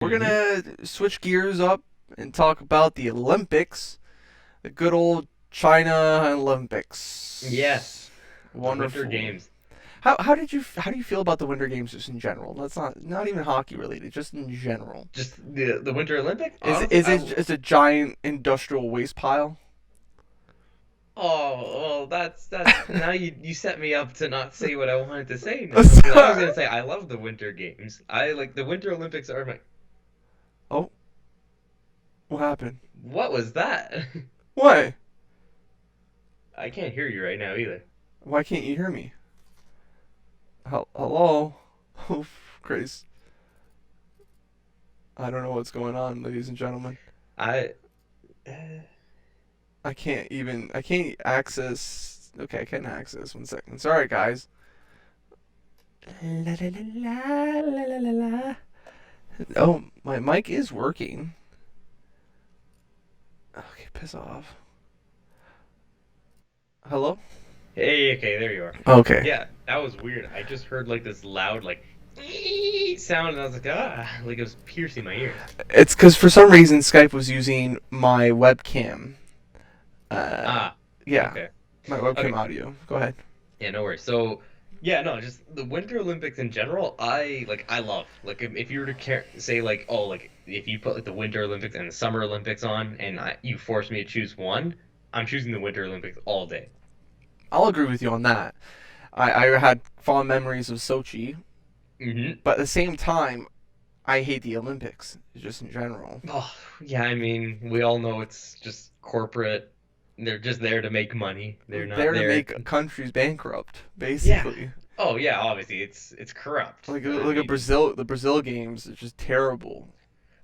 We're hmm gonna switch gears up and talk about the Olympics, the good old China Olympics. Yes, the Winter Wonderful. Games. How do you feel about the Winter Games just in general? That's not even hockey related, just in general. Just the Winter Olympics. Is Honestly, is it just a giant industrial waste pile? well, that's now you set me up to not say what I wanted to say now because I was gonna say I love the Winter Games. I like the Winter Olympics are my. Oh, what happened? What was that? What? I can't hear you right now either. Why can't you hear me? Hello? Oh, Grace. I don't know what's going on, ladies and gentlemen. I I can't access. Okay, I can access. 1 second. Sorry, guys. La, la, la, la, la, la, la. Oh, my mic is working. Okay, piss off. Hello? Hey, okay, there you are. Okay. Yeah, that was weird. I just heard like this loud like sound, and I was like, like it was piercing my ears. It's because for some reason Skype was using my webcam. Uh, Ah, yeah, okay, my webcam okay. audio. Go ahead. Yeah, no worries. So, yeah, no, just the Winter Olympics in general, I love. Like if you were to say like, oh, like if you put like the Winter Olympics and the Summer Olympics on and you force me to choose one, I'm choosing the Winter Olympics all day. I'll agree with you on that. I had fond memories of Sochi, hmm but at the same time, I hate the Olympics just in general. Oh, yeah, I mean, we all know it's just corporate. They're just there to make money. They're not There to there. make countries bankrupt, Yeah. basically. Oh, yeah, obviously it's corrupt. Like I look at mean, Brazil. The Brazil games is just terrible.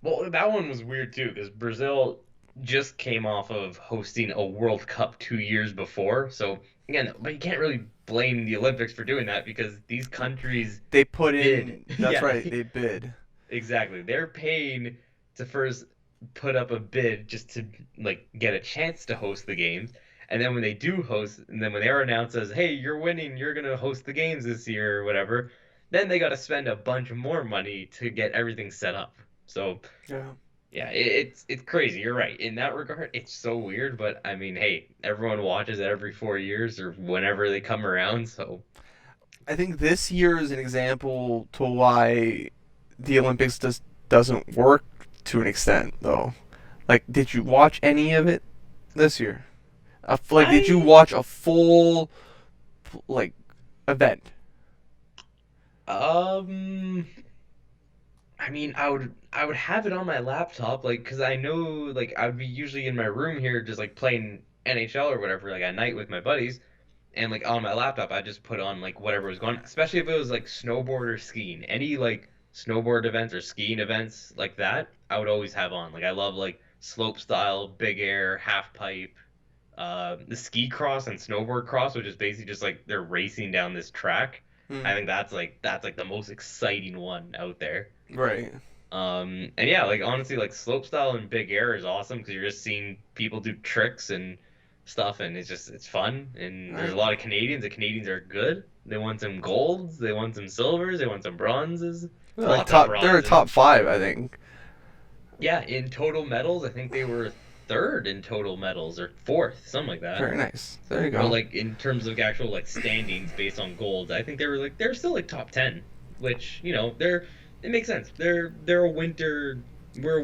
well, that one was weird too, because Brazil just came off of hosting a World Cup 2 years before. So again, but you can't really blame the Olympics for doing that because these countries They put bid. in. That's Yeah, right. They bid. exactly. They're paying to first put up a bid just to like get a chance to host the games. And then when they do host, and then when they are announced as, hey, you're winning, you're gonna host the games this year or whatever, then they got to spend a bunch more money to get everything set up. So Yeah. yeah, it's crazy. You're right. In that regard, it's so weird, but I mean, hey, everyone watches it every 4 years or whenever they come around, so I think this year is an example to why the Olympics just doesn't work to an extent, though. Like, did you watch any of it this year? Like, did you I watch a full like event? um I mean, I would have it on my laptop like cuz I know like I would be usually in my room here just like playing NHL or whatever like at night with my buddies and like on my laptop I just put on like whatever was going on, especially if it was like snowboard or skiing. Any like snowboard events or skiing events like that, I would always have on. Like I love like slope style, big air, half pipe, the ski cross and snowboard cross, which is basically just like they're racing down this track. I Hmm. think that's like the most exciting one out there. Right. And yeah, like honestly, like slopestyle and big air is awesome because you're just seeing people do tricks and stuff, and it's fun. And there's a Right. lot of Canadians. The Canadians are good. They want some golds, they want some silvers, they want some bronzes, They're like lots of top. They're bronzes. top five, I think. Yeah, in total medals, I think they were third in total medals or fourth, something like that. Very nice. There you But go. like in terms of actual like standings based on golds, I think they're still like top 10, which they're it makes sense. They're a winter we're a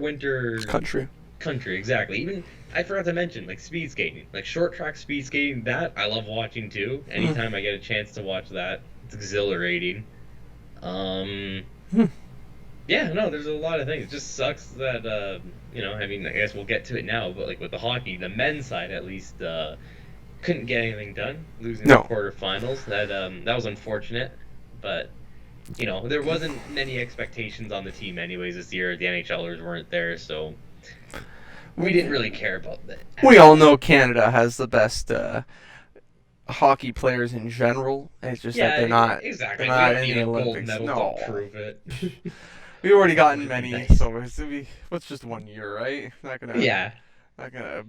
It's winter country. country exactly. Even I forgot to mention like speed skating, like short track speed skating. That I love watching too. Hmm. Anytime I get a chance to watch that, it's exhilarating. Um, Hmm. yeah, no, there's a lot of things. It just sucks that I mean, I guess we'll get to it now, but like with the hockey, the men's side at least couldn't get anything done, losing the No. quarterfinals. That was unfortunate, but there wasn't many expectations on the team anyways this year. The NHLers weren't there, so we didn't really care about that We at all all. know Canada has the best hockey players in general. It's just that Yeah, they're exactly. We not don't in need the a gold Olympics. medal to No. prove it. We've already That gotten would be many, nice. so what's just 1 year, right? Yeah. Not gonna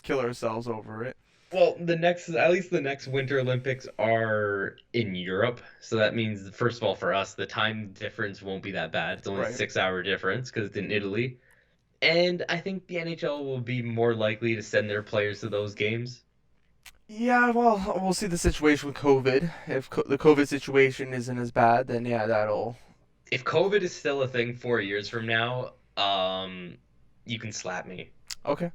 kill ourselves over it. Well, at least the next Winter Olympics are in Europe, so that means first of all for us the time difference won't be that bad. It's only a Right. 6 hour difference because it's in Italy, and I think the NHL will be more likely to send their players to those games. Yeah, well, we'll see the situation with COVID. If the COVID situation isn't as bad, then yeah, that'll. If COVID is still a thing 4 years from now, you can slap me. Okay.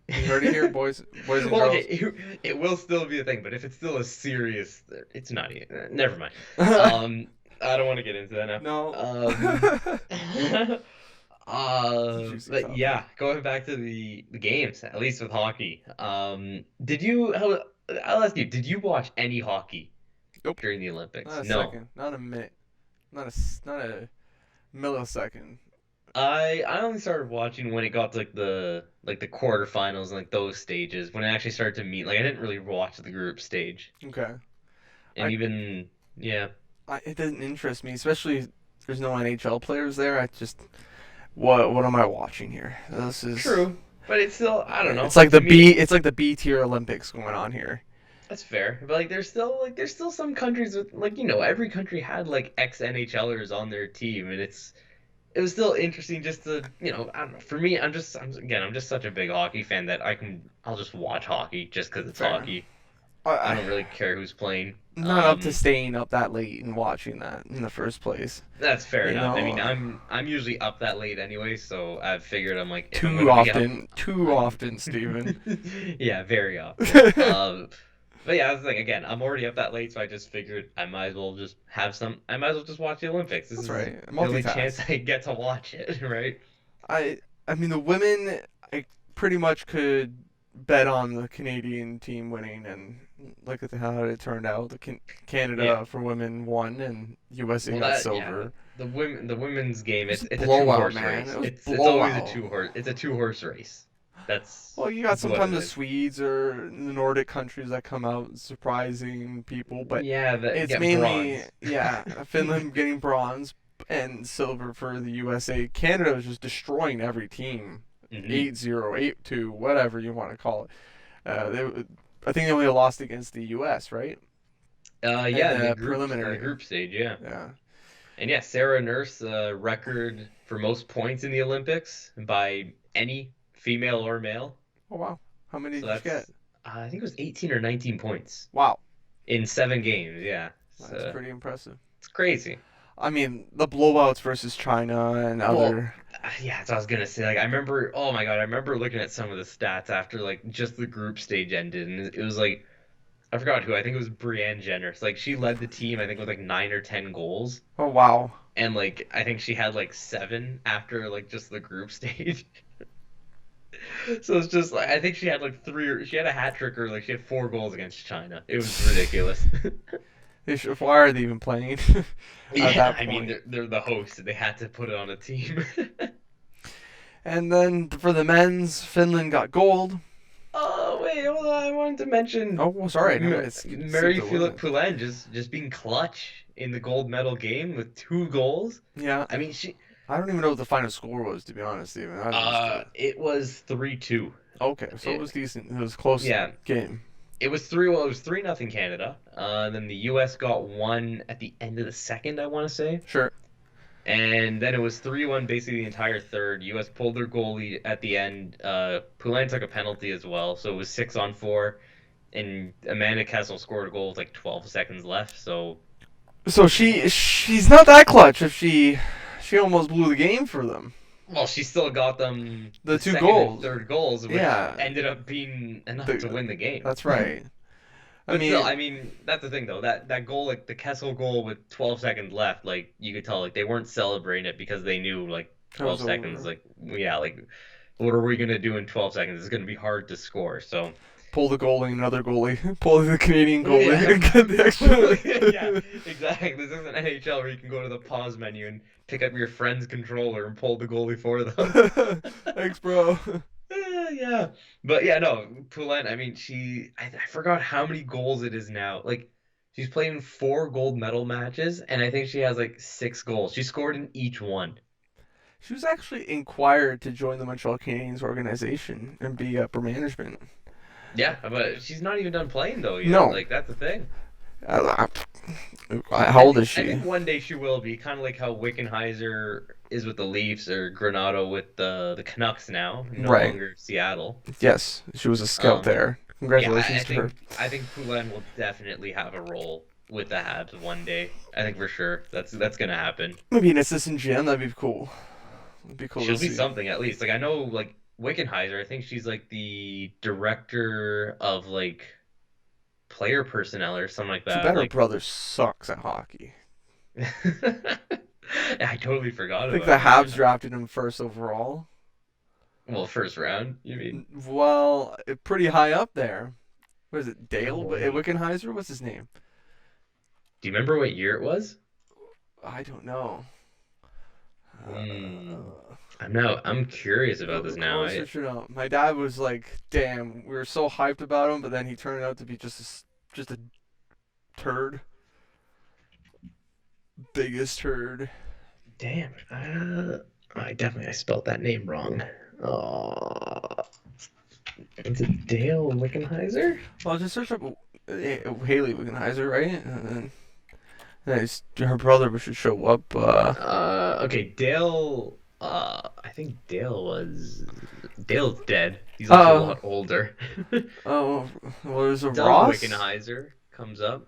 You heard it here, boys and Well, okay, girls. it will still be a thing, but if it's still a serious, it's not. Never mind. Um, I don't want to get into that now. No. Juicy But topic. yeah, going back to the games, at least with hockey. Did you? I'll ask you. Did you watch any hockey Nope. during the Olympics? Not a No. second. Not a minute. Not a millisecond. I only started watching when it got to like the quarterfinals and like those stages when it actually started to meet. Like I didn't really watch the group stage, Okay. and I, even yeah, it doesn't interest me, especially there's no NHL players there. I just what am I watching here? This is true, but it's still I don't know. it's like To the me, B it's like the B tier Olympics going on here. that's fair. But there's still some countries with like every country had like ex NHLers on their team, and it was still interesting just to I don't know. For me, I'm just such a big hockey fan that I'll just watch hockey just because it's Fair. hockey. I I don't really care who's playing. not up to staying up that late and watching that in the first place. That's fair You enough. I mean, know, I'm usually up that late anyway, so I've figured I'm like if I'm too gonna be up, too I'm often, Steven. yeah, very often. But yeah, I was like again, I'm already up that late, so I just figured I might as well just have some. I might as well just watch the Olympics. This That's is right. the only chance Multitask. I get to watch it, right? I I mean the women I pretty much could bet on the Canadian team winning and look at how it turned out. Yeah. Canada for women won and USA Well, got that yeah, silver. the women's game, It was a it's a two blowout, horse man. race. It was It's always blowout. a two horse race. Well, you got That's what sometimes it the is. Swedes or the Nordic countries that come out surprising people, but Yeah, that it's get mainly bronze. yeah, Finland getting bronze and silver for the USA. Canada was just destroying every team. Hmm. 8-0, 8-2, whatever you want to call it. I think they only lost against the US, right? In Yeah, the in the preliminary. group stage, yeah. Yeah. And yeah, Sarah Nurse record for most points in the Olympics by any female or male. Oh wow. How many So did you get? that's I think it was 18 or 19 points Wow. in 7 games. Yeah, That's pretty impressive. it's crazy. I mean, the blowouts versus China and Well, other. yeah, that's what I was gonna say. Like, I remember, oh my God, I remember looking at some of the stats after like just the group stage ended, and it was like I forgot who. I think it was Brienne Jenner. So, like she led the team, I think with like 9 or 10 goals, Oh wow. and like I think she had like 7 after like just the group stage. So it's just like I think she had like she had a hat trick or like she had 4 goals against China. It was ridiculous. Why are they even playing at Yeah, that I mean point? they're the host. They had to put it on a team. And then for the men's, Finland got gold. Oh wait, hold on. I wanted to mention Oh, well, sorry, I didn't want to skip Mary the Philip women. Poulin just being clutch in the gold medal game with 2 goals. Yeah, I mean she I don't even know what the final score was, to be honest, Steven. I just it was 3-2. okay, so it It, was decent. It was a close yeah, game. it was 3-0 Canada. Then the US got one at the end of the second, I want to say. Sure. And then it was 3-1 basically the entire third. US pulled their goalie at the end. Poulin took a penalty as well, so it was 6-4. And Amanda Kessel scored a goal with like 12 seconds left. So, So she's not that clutch. If she almost blew the game for them. well, she still got them The the two second and goals. third goals, which Yeah, ended up being enough to the, win the game. that's right. I But still, mean, I mean, that's the thing though. That goal, like the Kessel goal with 12 seconds left, like you could tell, like they weren't celebrating it because they knew like it was 12 seconds, over. like yeah, like what are we gonna do in 12 seconds? It's gonna be hard to score. So Pull the goalie, another goalie, pull the Canadian goalie, yeah, and get the yeah, extra. exactly. This isn't NHL where you can go to the pause menu and pick up your friend's controller and pull the goalie for them. Thanks, bro. Yeah, but yeah, no, Poulin. I mean, I forgot how many goals it is now. Like, she's played in 4 gold medal matches, and I think she has like 6 goals. She scored in each one. She was actually inquired to join the Montreal Canadiens organization and be upper management. Yeah, but she's not even done playing though yet. No. Like that's the thing. Uh, how old is I she? think one day she will be kind of like how Wickenheiser is with the Leafs or Granado with the Canucks now, no Right. longer Seattle. Yes, she was a scout Um, there. yeah, Congratulations to her. I think Poulin will definitely have a role with the Habs one day. I think for sure that's gonna happen. Maybe an assistant GM. That'd be cool. It'd be cool to She'll be see. something at least. Like I know like Wickenheiser, I think she's like the director of like player personnel or something like Too that. bad her Like brother sucks at hockey. I totally forgot I think about the him. Habs Yeah. drafted him first overall. Well, first round, you mean? Well, pretty high up there. What is it? No Dale way. Wickenheiser? What's his name? Do you remember what year it was? I don't know. Hmm. Uh, I'm curious about go this go now. and search it up. My dad was like, "Damn, we were so hyped about him," but then he turned out to be just a turd, biggest turd. Damn. I spelled that name wrong. Uh, is it Dale Wickenheiser? Well, just search up Haley Wickenheiser, right? And then her brother should show up. Okay, Dale. I think Dale's dead. He's also a Uh, lot older. oh, well, there's a Doug Ross. Wickenheiser comes up.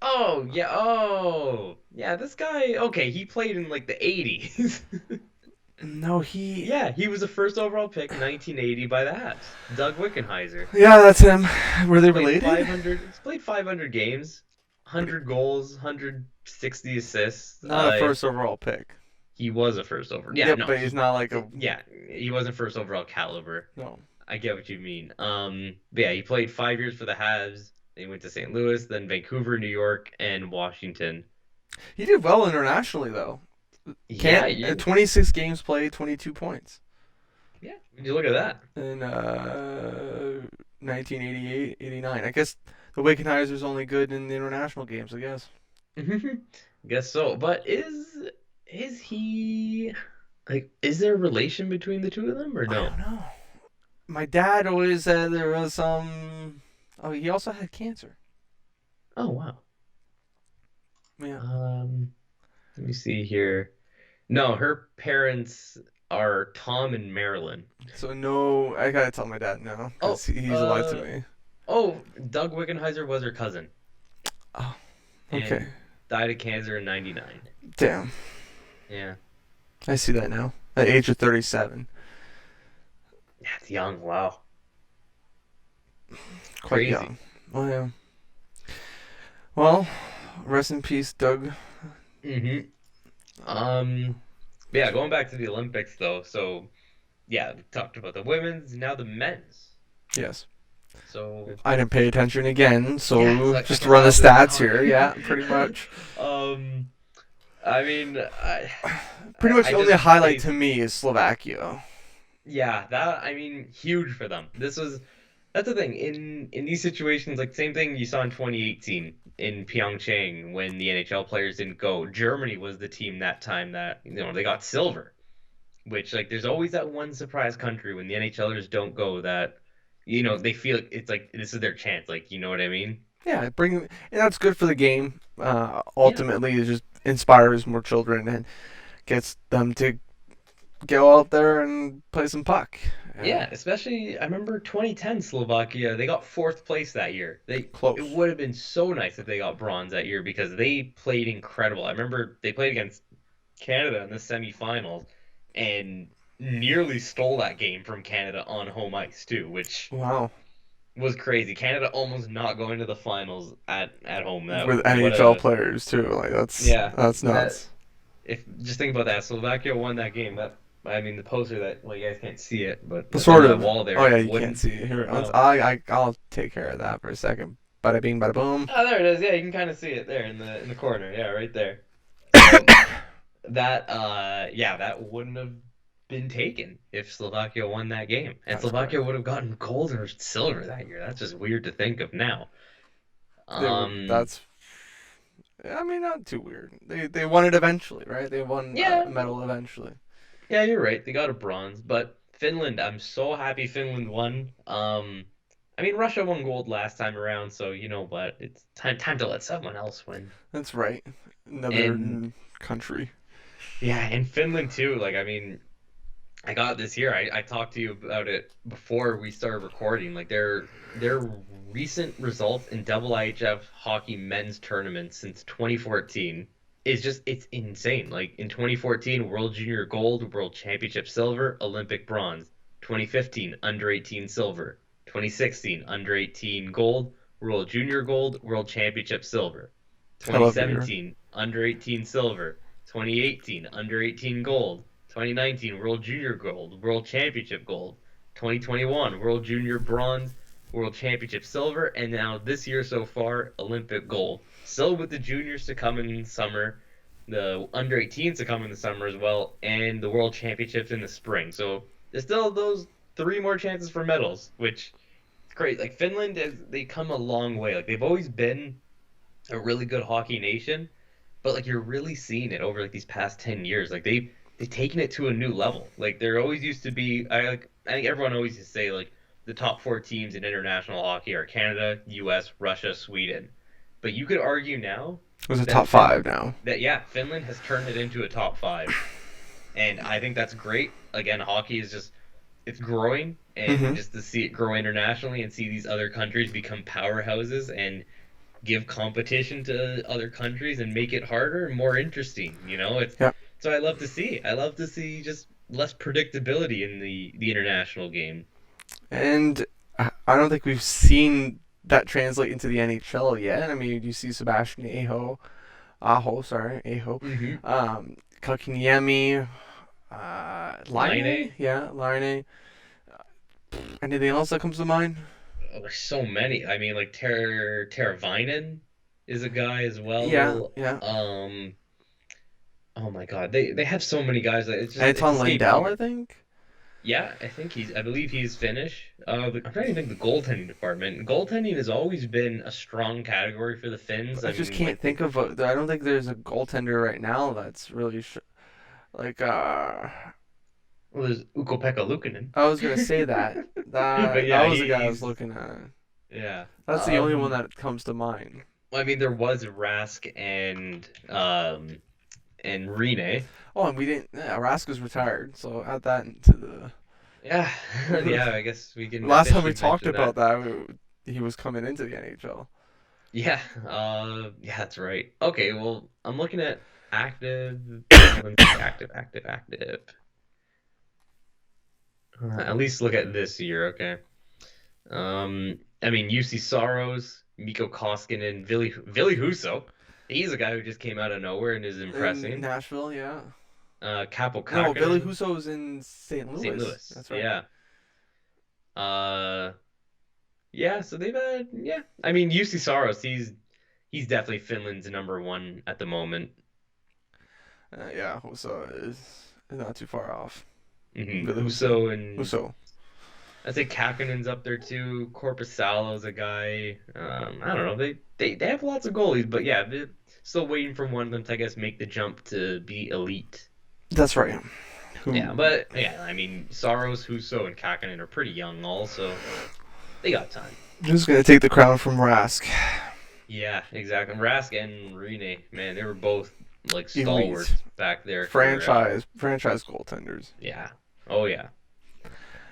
Oh yeah. Oh yeah. This guy. Okay, he played in like the 80s. No, he. Yeah, he was a first overall pick, 1980 by the Habs. Doug Wickenheiser. Yeah, that's him. Were they Played related? 500. He's played 500 games, But 100 goals, 160 assists. not a first overall pick. He was a first over. Yeah, Yep, no, but he's not like a yeah, he wasn't first overall caliber. no. I get what you mean. But yeah, he played 5 years for the Habs. Then he went to St. Louis, then Vancouver, New York, and Washington. He did well internationally though. Yeah, Can't you, 26 games played, 22 points yeah. Would you look at that? in 1988, 89. I guess the Wickenheiser's only good in the international games. I guess. Guess so. But is he like is there a relation between the two of them or I no? don't know. My dad always said there was some. Oh, he also had cancer. Oh wow. Yeah. Um, Let me see here. No, her parents are Tom and Marilyn. So no, I gotta tell my dad now because Oh, he's lied to me. oh, Doug Wickenheiser was her cousin Oh, okay. and died of cancer in '99. Damn. Yeah. I see that now. At the age of 37. Yeah, it's young. Wow. Quite Crazy. young. Well, yeah. Well, rest in peace, Doug. Mm-hmm. Yeah, going back to the Olympics though. So, yeah, we talked about the women's, now the men's. Yes. So, I didn't pay attention again, yeah, so I just to guess run the I'll just stats talk. here. Yeah, pretty much. Um, I mean, Pretty much I the only just highlight they to me is Slovakia. yeah, that I mean, huge for them. That's the thing in these situations, like same thing you saw in 2018 in Pyeongchang when the NHL players didn't go. Germany was the team that time that they got silver, which like there's always that one surprise country when the NHLers don't go that they feel it's like this is their chance. Like you know what I mean? Yeah, and that's good for the game. Yeah. Ultimately, it just inspires more children and gets them to go out there and play some puck. Yeah, Yeah, especially I remember 2010 Slovakia, they got fourth place that year. It close. would have been so nice if they got bronze that year because they played incredible. I remember they played against Canada in the semifinals and nearly stole that game from Canada on home ice too, which Wow. was crazy. Canada almost not going to the finals at home. That With what NHL a players too, like yeah. that's That nuts. if just think about that. Slovakia won that game. That I mean the poster that well you guys can't see it, but that's on Sort my of. wall Oh there. yeah, you can't Wooden. see it here. Oh. I'll take care of that for a second. Bada bing, bada boom. Oh, there it is. Yeah, you can kind of see it there in the corner. Yeah, right there. So that yeah, that wouldn't have been taken if Slovakia won that game. And That's correct. Slovakia would have gotten gold or silver that year. That's just weird to think of now. They were. Um That's. I mean, not too weird. They won it eventually, right? They won yeah, a medal eventually. yeah, you're right. They got a bronze, but Finland. I'm so happy Finland won. I mean Russia won gold last time around, so you know what? It's time to let someone else win. That's right. Another And country. yeah, and Finland too. Like I mean, I got it this year. I talked to you about it before we started recording. Like their recent results in IHF hockey men's tournaments since 2014 is just it's insane. Like in 2014, World Junior Gold, World Championship Silver, Olympic Bronze. 2015, Under 18 Silver. 2016, Under 18 Gold, World Junior Gold, World Championship Silver. I love beer. 2017, Under 18 Silver. 2018, Under 18 Gold. 2019 World Junior Gold, World Championship Gold, 2021 World Junior Bronze, World Championship Silver, and now this year so far Olympic Gold. Still with the juniors to come in summer, the under 18s to come in the summer as well, and the World Championships in the spring. So there's still those three more chances for medals, which is great. Like Finland, they come a long way. Like they've always been a really good hockey nation, but like you're really seeing it over like these past 10 years. Like they've taken it to a new level. Like there always used to be I think everyone always used to say like the top four teams in international hockey are Canada, US, Russia, Sweden. But you could argue now It was a that top five now. Finland has turned it into a top five. And I think that's great. Again, hockey is just it's growing and Hmm. just to see it grow internationally and see these other countries become powerhouses and give competition to other countries and make it harder and more interesting. You know, it's Yeah. so I love to see. I love to see just less predictability in the international game. And I don't think we've seen that translate into the NHL yet. I mean, you see Sebastian Aho, Hmm. Kakiniemi, Laine, Line yeah, Laine. Anything else that comes to mind? oh, there's so many. I mean, like Teravainen is a guy as Yeah, well. yeah. Oh my God, they have so many guys that it's Anton escaping Lindell, me. I think. Yeah, I believe he's Finnish. I'm trying to think the goaltending department. Goaltending has always been a strong category for the Finns. But I I just mean, can't like the think of a. I don't think there's a goaltender right now that's really like. well, there's Ukko-Pekka Luukkonen. I was gonna say that. But That yeah, was the guy I was he's looking at. yeah. That's the only one that comes to mind. I mean, there was Rask and Rene. Oh, and we didn't. Yeah, Raska's retired, so add that into the. Yeah, yeah. I guess we can Last time we officially talked mention about that. that, he was coming into the NHL. Yeah, yeah, that's right. Okay, well, I'm looking at active. Let me see, active. At least look at this year, okay? I mean, UC Soros, Mikko Koskinen, Ville Husso. He's a guy who just came out of nowhere and is In impressing. Nashville, yeah. Capo No, Billy Kakkonen, Husso's in St. St. Louis. Louis. That's right. Yeah. Uh, yeah. So they've had, yeah. I mean, UC Soros, he's definitely Finland's number one at the moment. Yeah, Husso is not too far off. Billy Husso. Husso and Husso. I say Kakkonen's up there too. Corpusalo's a guy. I don't know. They have lots of goalies, but yeah, they're still waiting for one of them to, I guess, make the jump to be elite. That's right. Yeah, Who? but yeah, I mean, Saros, Husso, and Kakkonen are pretty young, also. They got time. Who's gonna take the crown from Rask? Yeah, exactly. Rask and Rene, man, they were both like Elite. stalwarts back there for Franchise goaltenders. yeah. Oh yeah.